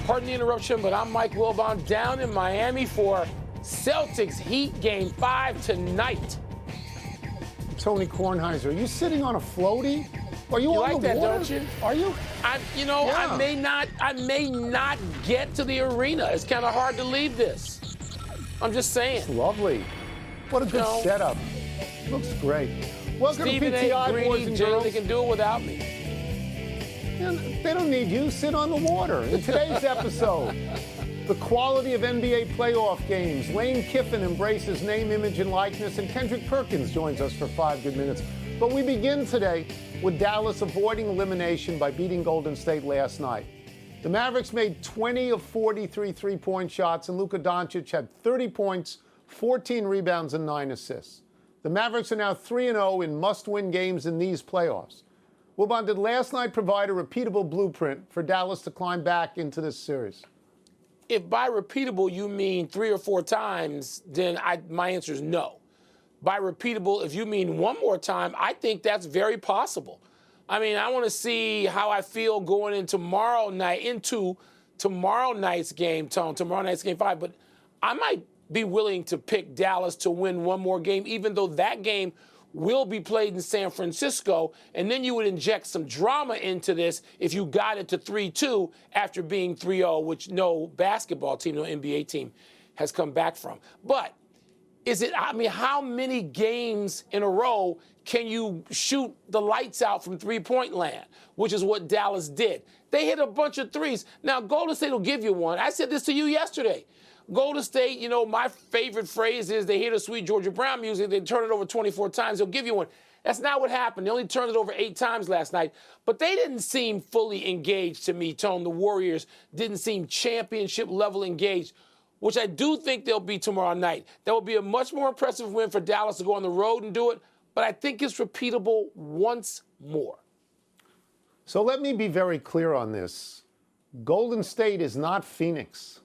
Pardon the interruption, but I'm Mike Wilbon down in Miami for Celtics Heat Game 5 tonight. Tony Kornheiser, are you sitting on a floaty? Are you on like the that, water? don't you? Are you? I may not get to the arena. It's kind of hard to leave this. I'm just saying. It's lovely. What a good setup. Looks great. Welcome Stephen to PTI, A. boys Greeny, and Jay, girls. they can do it without me. They don't need you. Sit on the water. In today's episode, the quality of NBA playoff games. Lane Kiffin embraces name, image, and likeness, and Kendrick Perkins joins us for 5 good minutes. But we begin today with Dallas avoiding elimination by beating Golden State last night. The Mavericks made 20 of 43 three-point shots, and Luka Doncic had 30 points, 14 rebounds, and 9 assists. The Mavericks are now 3-0 in must-win games in these playoffs. Wilbon, did last night provide a repeatable blueprint for Dallas to climb back into this series? If by repeatable you mean 3 or 4 times, then my answer is no. By repeatable, if you mean one more time, I think that's very possible. I mean, I want to see how I feel going into tomorrow night's game, Tone, tomorrow night's game 5. But I might be willing to pick Dallas to win one more game, even though that game will be played in San Francisco, and then you would inject some drama into this if you got it to 3-2 after being 3-0, which no basketball team, no NBA team has come back from. But how many games in a row can you shoot the lights out from three-point land, which is what Dallas did? They hit a bunch of threes. Now, Golden State will give you one. I said this to you yesterday. Golden State, my favorite phrase is they hear the sweet Georgia Brown music, they turn it over 24 times, they'll give you one. That's not what happened. They only turned it over 8 times last night. But they didn't seem fully engaged to me, Tone. The Warriors didn't seem championship level engaged, which I do think they'll be tomorrow night. That will be a much more impressive win for Dallas to go on the road and do it, but I think it's repeatable once more. So let me be very clear on this. Golden State is not Phoenix.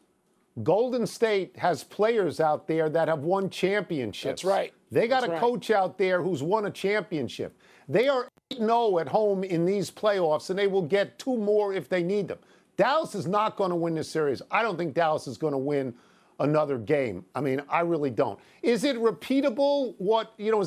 Golden State has players out there that have won championships. That's right. They got a coach out there who's won a championship. They are 8-0 at home in these playoffs, and they will get 2 more if they need them. Dallas is not going to win this series. I don't think Dallas is going to win another game. I mean, I really don't. Is it repeatable?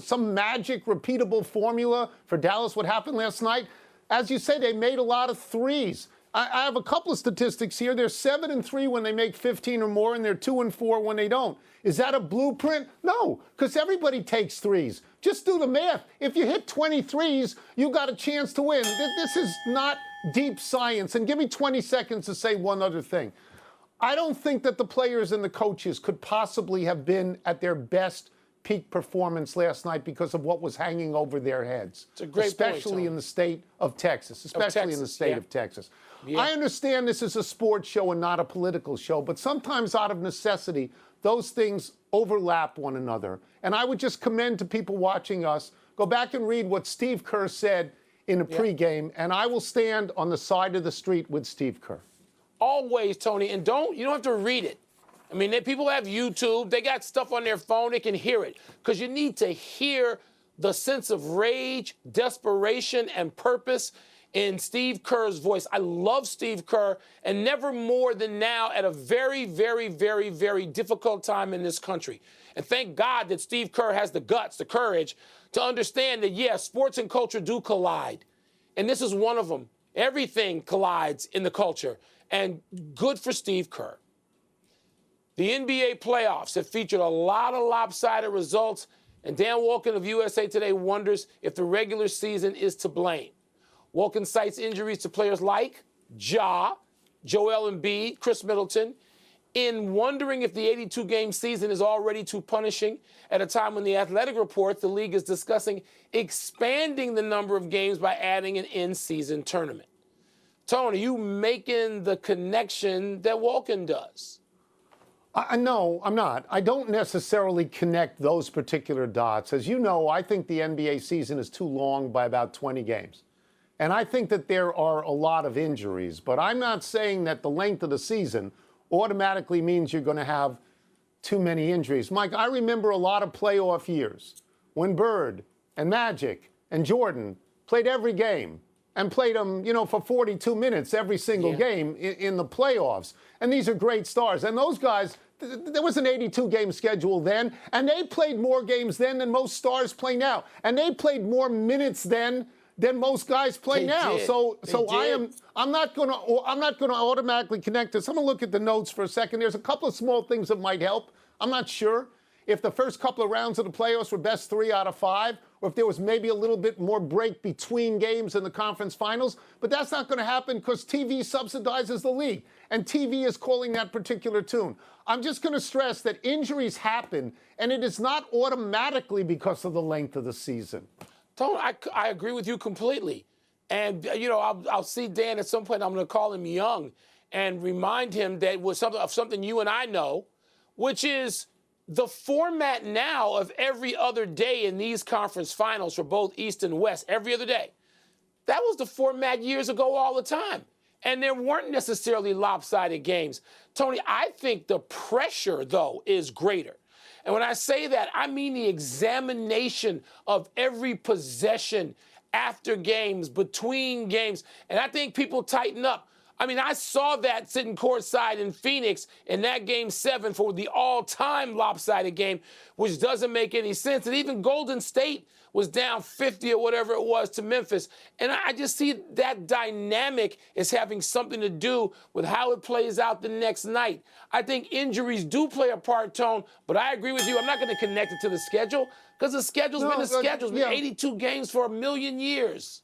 Some magic repeatable formula for Dallas? What happened last night? As you say, they made a lot of threes. I have a couple of statistics here. They're 7-3 when they make 15 or more, and they're 2-4 when they don't. Is that a blueprint? No, because everybody takes threes. Just do the math. If you hit 20 threes, you got a chance to win. This is not deep science. And give me 20 seconds to say one other thing. I don't think that the players and the coaches could possibly have been at their best peak performance last night because of what was hanging over their heads. It's a great especially point, in the state of Texas. Especially in the state of Texas. Yeah. I understand this is a sports show and not a political show, but sometimes out of necessity, those things overlap one another. And I would just commend to people watching us, go back and read what Steve Kerr said in the pregame, and I will stand on the side of the street with Steve Kerr. Always, Tony, and you don't have to read it. I mean, people have YouTube. They got stuff on their phone. They can hear it because you need to hear the sense of rage, desperation, and purpose in Steve Kerr's voice. I love Steve Kerr, and never more than now at a very, very, very, very difficult time in this country. And thank God that Steve Kerr has the guts, the courage to understand that, yes, sports and culture do collide. And this is one of them. Everything collides in the culture. And good for Steve Kerr. The NBA playoffs have featured a lot of lopsided results, and Dan Wolken of USA Today wonders if the regular season is to blame. Wolken cites injuries to players like Joel Embiid, Chris Middleton, in wondering if the 82-game season is already too punishing at a time when The Athletic reports the league is discussing expanding the number of games by adding an in-season tournament. Tony, are you making the connection that Wolken does? No, I'm not. I don't necessarily connect those particular dots. As you know, I think the NBA season is too long by about 20 games. And I think that there are a lot of injuries. But I'm not saying that the length of the season automatically means you're going to have too many injuries. Mike, I remember a lot of playoff years when Bird and Magic and Jordan played every game. and played them, for 42 minutes every single game in the playoffs. And these are great stars. And those guys, there was an 82-game schedule then, and they played more games then than most stars play now. And they played more minutes then than most guys play now. So I'm not going to automatically connect this. I'm going to look at the notes for a second. There's a couple of small things that might help. I'm not sure if the first couple of rounds of the playoffs were best 3 out of 5, or if there was maybe a little bit more break between games in the conference finals. But that's not going to happen because TV subsidizes the league, and TV is calling that particular tune. I'm just going to stress that injuries happen, and it is not automatically because of the length of the season. Tone, I agree with you completely. And, I'll see Dan at some point. I'm going to call him young and remind him that was something you and I know, which is the format now of every other day in these conference finals for both East and West, every other day. That was the format years ago all the time. And there weren't necessarily lopsided games. Tony, I think the pressure, though, is greater. And when I say that, I mean the examination of every possession after games, between games. And I think people tighten up. I mean, I saw that sitting courtside in Phoenix in that Game 7 for the all-time lopsided game, which doesn't make any sense. And even Golden State was down 50 or whatever it was to Memphis. And I just see that dynamic is having something to do with how it plays out the next night. I think injuries do play a part, Tone, but I agree with you. I'm not going to connect it to the schedule because the schedule's been the schedule. It's been 82 games for a million years.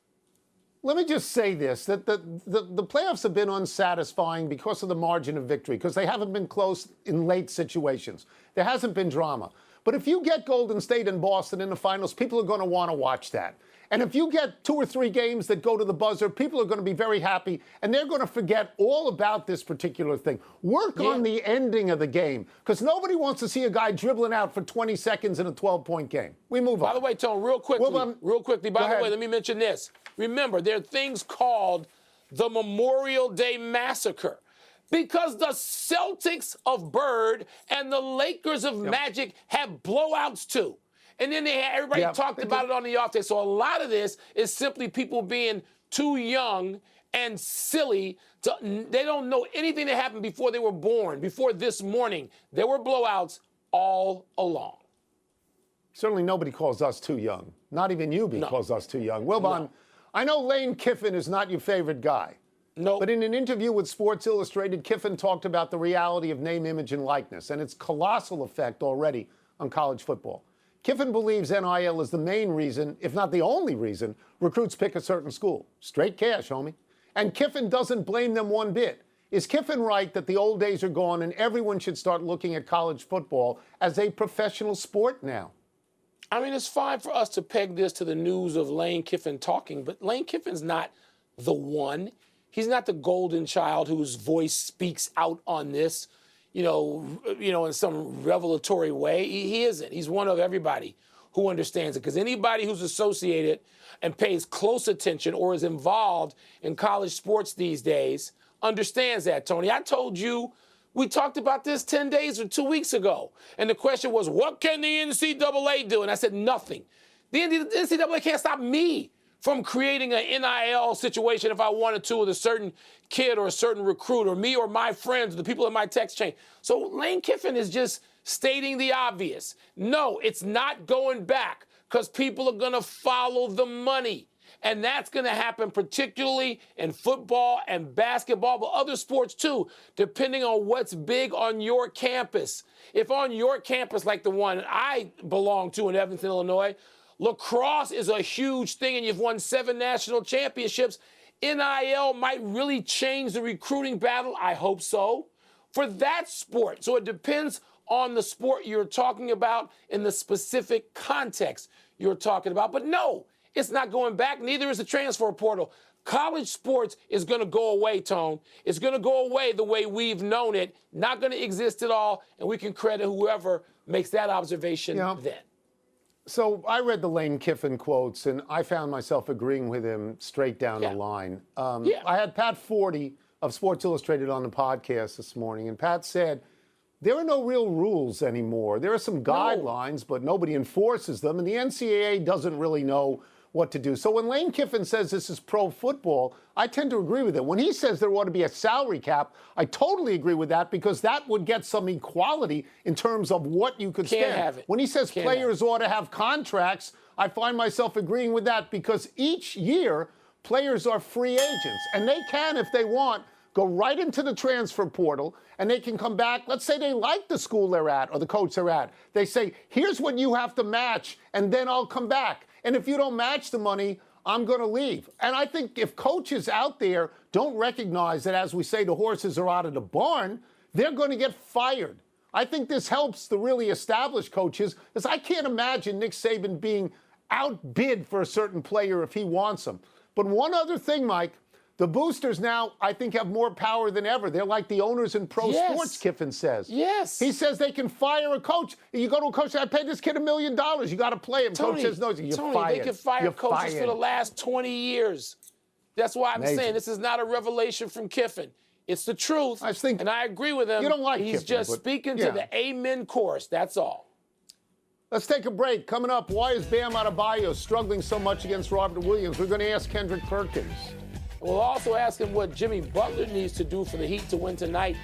Let me just say this, that the playoffs have been unsatisfying because of the margin of victory, because they haven't been close in late situations. There hasn't been drama. But if you get Golden State and Boston in the finals, people are going to want to watch that. And if you get 2 or 3 games that go to the buzzer, people are going to be very happy, and they're going to forget all about this particular thing. Work on the ending of the game, because nobody wants to see a guy dribbling out for 20 seconds in a 12-point game. We move on. By the way, Tone, real quickly, by the way, let me mention this. Remember, there are things called the Memorial Day Massacre, because the Celtics of Bird and the Lakers of Magic have blowouts too. And then everybody talked about it on the off day. So a lot of this is simply people being too young and silly. They don't know anything that happened before they were born, before this morning. There were blowouts all along. Certainly nobody calls us too young. Not even you calls us too young. Wilbon, I know Lane Kiffin is not your favorite guy. No. But in an interview with Sports Illustrated, Kiffin talked about the reality of name, image, and likeness and its colossal effect already on college football. Kiffin believes NIL is the main reason, if not the only reason, recruits pick a certain school. Straight cash, homie. And Kiffin doesn't blame them one bit. Is Kiffin right that the old days are gone and everyone should start looking at college football as a professional sport now? I mean, it's fine for us to peg this to the news of Lane Kiffin talking, but Lane Kiffin's not the one. He's not the golden child whose voice speaks out on this, in some revelatory way. He isn't. He's one of everybody who understands it. Because anybody who's associated and pays close attention or is involved in college sports these days understands that, Tony. I told you, we talked about this 10 days or 2 weeks ago. And the question was, what can the NCAA do? And I said, nothing. The NCAA can't stop me from creating an NIL situation if I wanted to with a certain kid or a certain recruit or me or my friends, the people in my text chain. So Lane Kiffin is just stating the obvious. No, it's not going back because people are going to follow the money. And that's going to happen particularly in football and basketball, but other sports too, depending on what's big on your campus. If on your campus, like the one I belong to in Evanston, Illinois, lacrosse is a huge thing and you've won 7 national championships, NIL might really change the recruiting battle. I hope so. For that sport. So it depends on the sport you're talking about in the specific context you're talking about. But no, it's not going back. Neither is the transfer portal. College sports is going to go away, Tone. It's going to go away the way we've known it. Not going to exist at all. And we can credit whoever makes that observation then. So I read the Lane Kiffin quotes, and I found myself agreeing with him straight down the line. I had Pat Forty of Sports Illustrated on the podcast this morning, and Pat said, there are no real rules anymore. There are some guidelines, but nobody enforces them, and the NCAA doesn't really know what to do. So when Lane Kiffin says this is pro football, I tend to agree with him. When he says there ought to be a salary cap, I totally agree with that because that would get some equality in terms of what you could Can't spend. have it. When he says Can't players ought to have contracts, I find myself agreeing with that because each year players are free agents and they can, if they want, go right into the transfer portal, and they can come back. Let's say they like the school they're at or the coach they're at. They say, here's what you have to match, and then I'll come back. And if you don't match the money, I'm going to leave. And I think if coaches out there don't recognize that, as we say, the horses are out of the barn, they're going to get fired. I think this helps the really established coaches, because I can't imagine Nick Saban being outbid for a certain player if he wants him. But one other thing, Mike, the boosters now, I think, have more power than ever. They're like the owners in pro sports, Kiffin says. Yes. He says they can fire a coach. You go to a coach, I paid this kid $1 million. You got to play him. Tony, coach says no. You're Tony, fired. they can fire You're coaches fired. for the last 20 years. That's why I'm Amazing. saying this is not a revelation from Kiffin. It's the truth. I just think and I agree with him. you don't like He's Kiffin, just but, speaking yeah. to the amen chorus. That's all. Let's take a break. Coming up, why is Bam Adebayo struggling so much against Robert Williams? We're going to ask Kendrick Perkins. We'll also ask him what Jimmy Butler needs to do for the Heat to win tonight,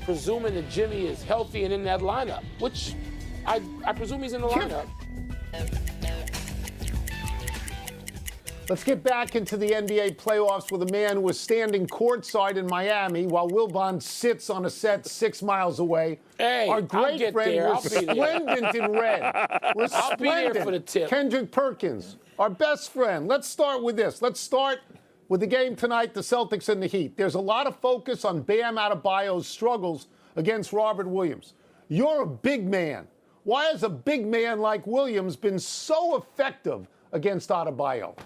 presuming that Jimmy is healthy and in that lineup, which I presume he's in the lineup. Let's get back into the NBA playoffs with a man who was standing courtside in Miami while Wilbon sits on a set 6 miles away. Hey, our I'll great get friend, there. I'll be there. resplendent in red. I'll be there for the tip. Kendrick Perkins, our best friend. Let's start with this. Let's start with the game tonight, the Celtics and the Heat. There's a lot of focus on Bam Adebayo's struggles against Robert Williams. You're a big man. Why has a big man like Williams been so effective against Adebayo?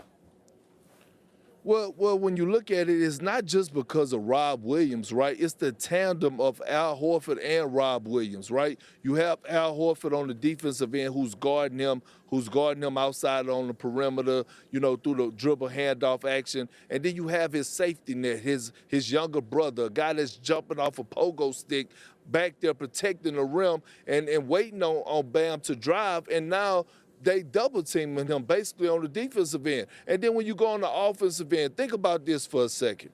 Well, when you look at it, it's not just because of Rob Williams, right? It's the tandem of Al Horford and Rob Williams, right? You have Al Horford on the defensive end who's guarding him outside on the perimeter, through the dribble handoff action. And then you have his safety net, his younger brother, a guy that's jumping off a pogo stick back there protecting the rim and waiting on Bam to drive. And now they double teaming him basically on the defensive end. And then when you go on the offensive end, think about this for a second.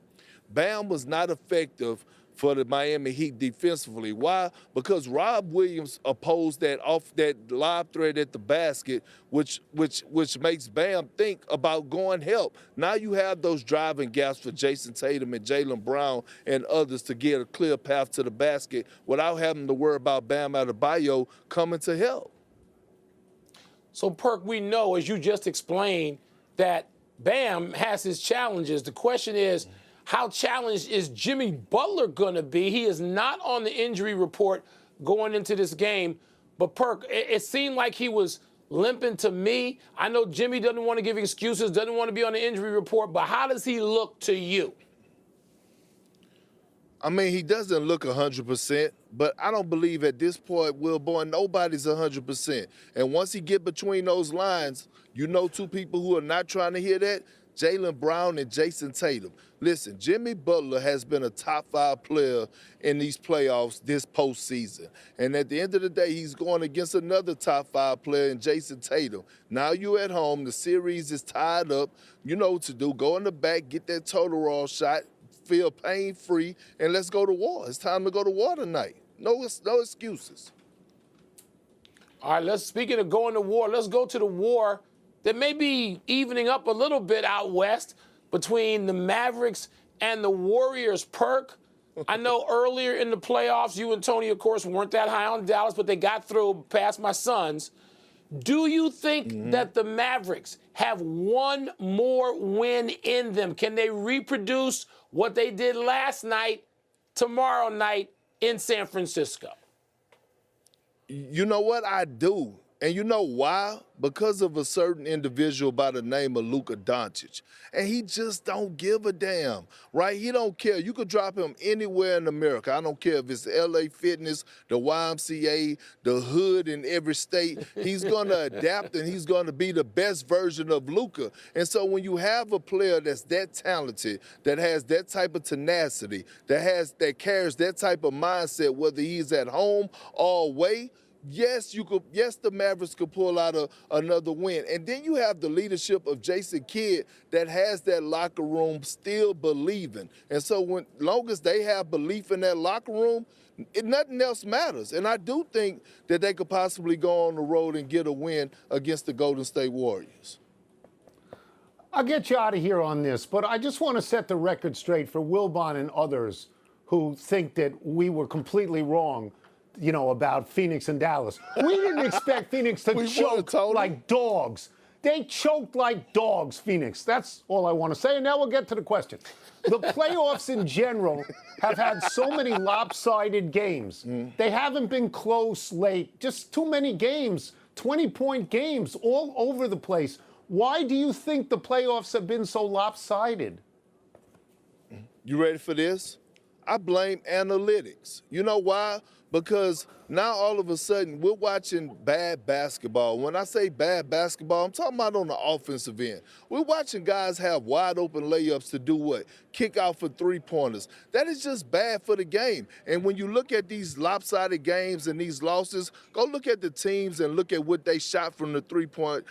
Bam was not effective for the Miami Heat defensively. Why? Because Rob Williams opposed that lob threat at the basket, which makes Bam think about going help. Now you have those driving gaps for Jason Tatum and Jaylen Brown and others to get a clear path to the basket without having to worry about Bam Adebayo coming to help. So, Perk, we know, as you just explained, that Bam has his challenges. The question is, how challenged is Jimmy Butler going to be? He is not on the injury report going into this game. But, Perk, it seemed like he was limping to me. I know Jimmy doesn't want to give excuses, doesn't want to be on the injury report, but how does he look to you? I mean, he doesn't look 100%, but I don't believe at this point, Wilbon, nobody's 100%. And once he get between those lines, two people who are not trying to hear that, Jaylen Brown and Jason Tatum. Listen, Jimmy Butler has been a top 5 player in these playoffs this postseason. And at the end of the day, he's going against another top 5 player in Jason Tatum. Now you at home, the series is tied up. You know what to do. Go in the back, get that total raw shot, feel pain-free, and let's go to war. It's time to go to war tonight. No excuses. All right, speaking of going to war, let's go to the war that may be evening up a little bit out west between the Mavericks and the Warriors. Perk, I know earlier in the playoffs, you and Tony, of course, weren't that high on Dallas, but they got through past my Suns. Do you think that the Mavericks have one more win in them? Can they reproduce what they did last night, tomorrow night in San Francisco? You know what? I do. And you know why? Because of a certain individual by the name of Luka Doncic. And he just don't give a damn, right? He don't care. You could drop him anywhere in America. I don't care if it's LA Fitness, the YMCA, the hood in every state. He's going to adapt and he's going to be the best version of Luka. And so when you have a player that's that talented, that has that type of tenacity, that carries that type of mindset, whether he's at home or away, yes, the Mavericks could pull out another win. And then you have the leadership of Jason Kidd that has that locker room still believing. And so long as they have belief in that locker room, nothing else matters. And I do think that they could possibly go on the road and get a win against the Golden State Warriors. I'll get you out of here on this, but I just want to set the record straight for Wilbon and others who think that we were completely wrong, about Phoenix and Dallas. We didn't expect Phoenix to choke like dogs. They choked like dogs, Phoenix. That's all I want to say. And now we'll get to the question. The playoffs in general have had so many lopsided games. They haven't been close late. Just too many games, 20-point games all over the place. Why do you think the playoffs have been so lopsided? You ready for this? I blame analytics. You know why? Because now all of a sudden we're watching bad basketball. When I say bad basketball, I'm talking about on the offensive end. We're watching guys have wide open layups to do what? Kick out for three-pointers. That is just bad for the game. And when you look at these lopsided games and these losses, go look at the teams and look at what they shot from the three-point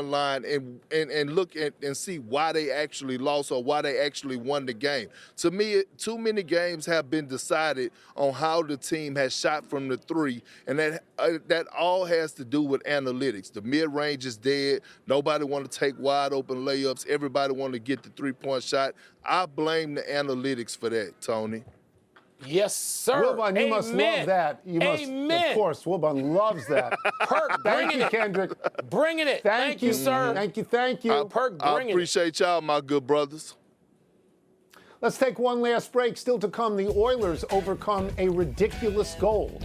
line and look at and see why they actually lost or why they actually won the game. To me, too many games have been decided on how the team has shot from the three, and that all has to do with analytics. The mid-range is dead. Nobody want to take wide open layups. Everybody want to get the three-point shot. I blame the analytics for that, Tony. Yes, sir. Wilbon, you must love that. Amen. Of course, Wilbon loves that. Perk, Thank you, Kendrick. Bringing it. Thank you, sir. Thank you. Perk, bringing it. I appreciate y'all, my good brothers. Let's take one last break. Still to come, the Oilers overcome a ridiculous goal.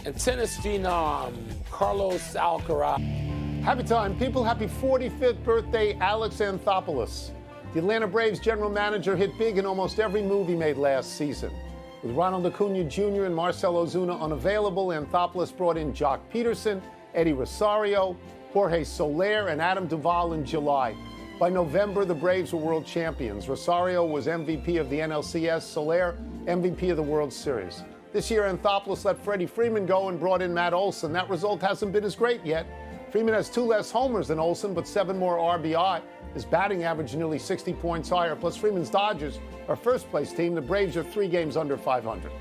And tennis phenom Carlos Alcaraz. Happy time, people. Happy 45th birthday, Alex Anthopoulos. The Atlanta Braves general manager hit big in almost every move he made last season. With Ronald Acuna Jr. and Marcell Ozuna unavailable, Anthopoulos brought in Jock Peterson, Eddie Rosario, Jorge Soler, and Adam Duvall in July. By November, the Braves were world champions. Rosario was MVP of the NLCS, Soler MVP of the World Series. This year, Anthopoulos let Freddie Freeman go and brought in Matt Olson. That result hasn't been as great yet. Freeman has 2 less homers than Olson, but 7 more RBI. His batting average nearly 60 points higher. Plus, Freeman's Dodgers are first-place team. The Braves are 3 games under 500.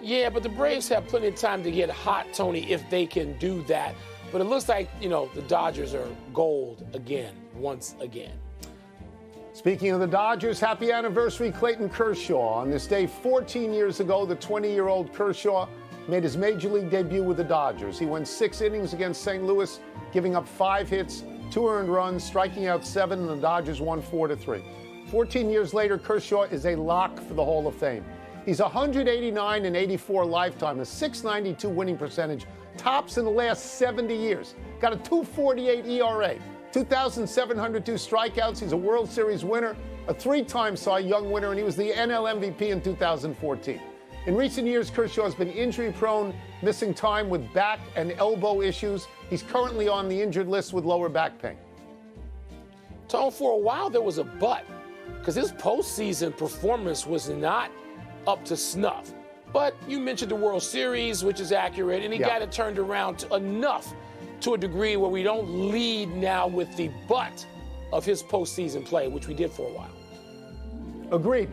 Yeah, but the Braves have plenty of time to get hot, Tony, if they can do that. But it looks like, the Dodgers are gold again, once again. Speaking of the Dodgers, happy anniversary, Clayton Kershaw. On this day 14 years ago, the 20-year-old Kershaw made his major league debut with the Dodgers. He went 6 innings against St. Louis, giving up 5 hits, 2 earned runs, striking out 7, and the Dodgers won 4-3. 14 years later, Kershaw is a lock for the Hall of Fame. He's 189 and 84 lifetime, a .692 winning percentage, tops in the last 70 years. Got a .248 ERA, 2,702 strikeouts. He's a World Series winner, a 3-time Cy Young winner, and he was the NL MVP in 2014. In recent years, Kershaw has been injury-prone, missing time with back and elbow issues. He's currently on the injured list with lower back pain. Tone, for a while there was a but, because his postseason performance was not up to snuff. But you mentioned the World Series, which is accurate, and he got it turned around enough to a degree where we don't lead now with the but of his postseason play, which we did for a while. Agreed.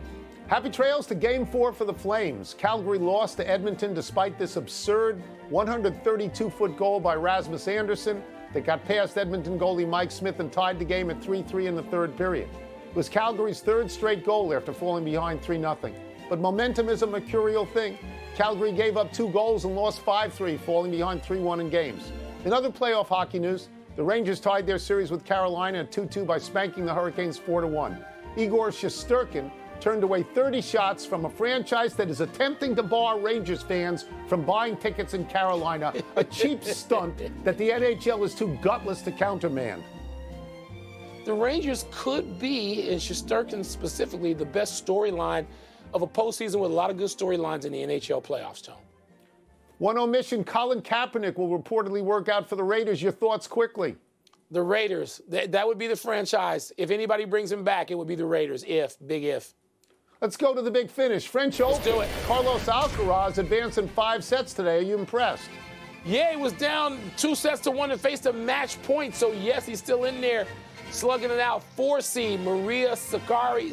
Happy trails to Game 4 for the Flames. Calgary lost to Edmonton despite this absurd 132-foot goal by Rasmus Andersson that got past Edmonton goalie Mike Smith and tied the game at 3-3 in the third period. It was Calgary's 3rd straight goal after falling behind 3-0. But momentum is a mercurial thing. Calgary gave up 2 goals and lost 5-3, falling behind 3-1 in games. In other playoff hockey news, the Rangers tied their series with Carolina at 2-2 by spanking the Hurricanes 4-1. Igor Shesterkin turned away 30 shots from a franchise that is attempting to bar Rangers fans from buying tickets in Carolina, a cheap stunt that the NHL is too gutless to countermand. The Rangers could be, and Shesterkin specifically, the best storyline of a postseason with a lot of good storylines in the NHL playoffs, Tone. One omission, Colin Kaepernick will reportedly work out for the Raiders. Your thoughts quickly. The Raiders, that would be the franchise. If anybody brings him back, it would be the Raiders, big if. Let's go to the big finish. French Open. Let's do it. Carlos Alcaraz advanced in 5 sets today. Are you impressed? Yeah, he was down 2-1 and faced a match point. So, yes, he's still in there slugging it out. 4 seed Maria Sakkari,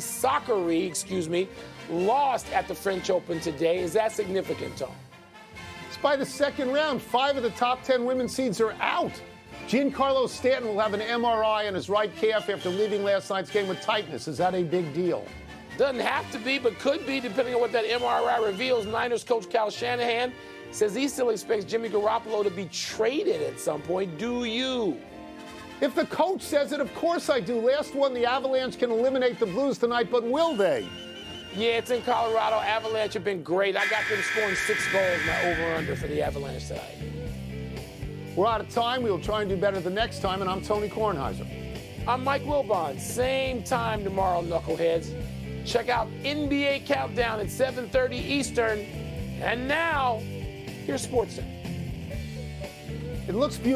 lost at the French Open today. Is that significant, Tom? It's by the second round. 5 of the top 10 women's seeds are out. Giancarlo Stanton will have an MRI on his right calf after leaving last night's game with tightness. Is that a big deal? Doesn't have to be, but could be, depending on what that MRI reveals. Niners coach Kyle Shanahan says he still expects Jimmy Garoppolo to be traded at some point. Do you? If the coach says it, of course I do. Last one, the Avalanche can eliminate the Blues tonight, but will they? Yeah, it's in Colorado. Avalanche have been great. I got them scoring 6 goals, my over-under for the Avalanche tonight. We're out of time. We'll try and do better the next time, and I'm Tony Kornheiser. I'm Mike Wilbon. Same time tomorrow, knuckleheads. Check out NBA Countdown at 7:30 Eastern. And now, here's SportsCenter. It looks beautiful.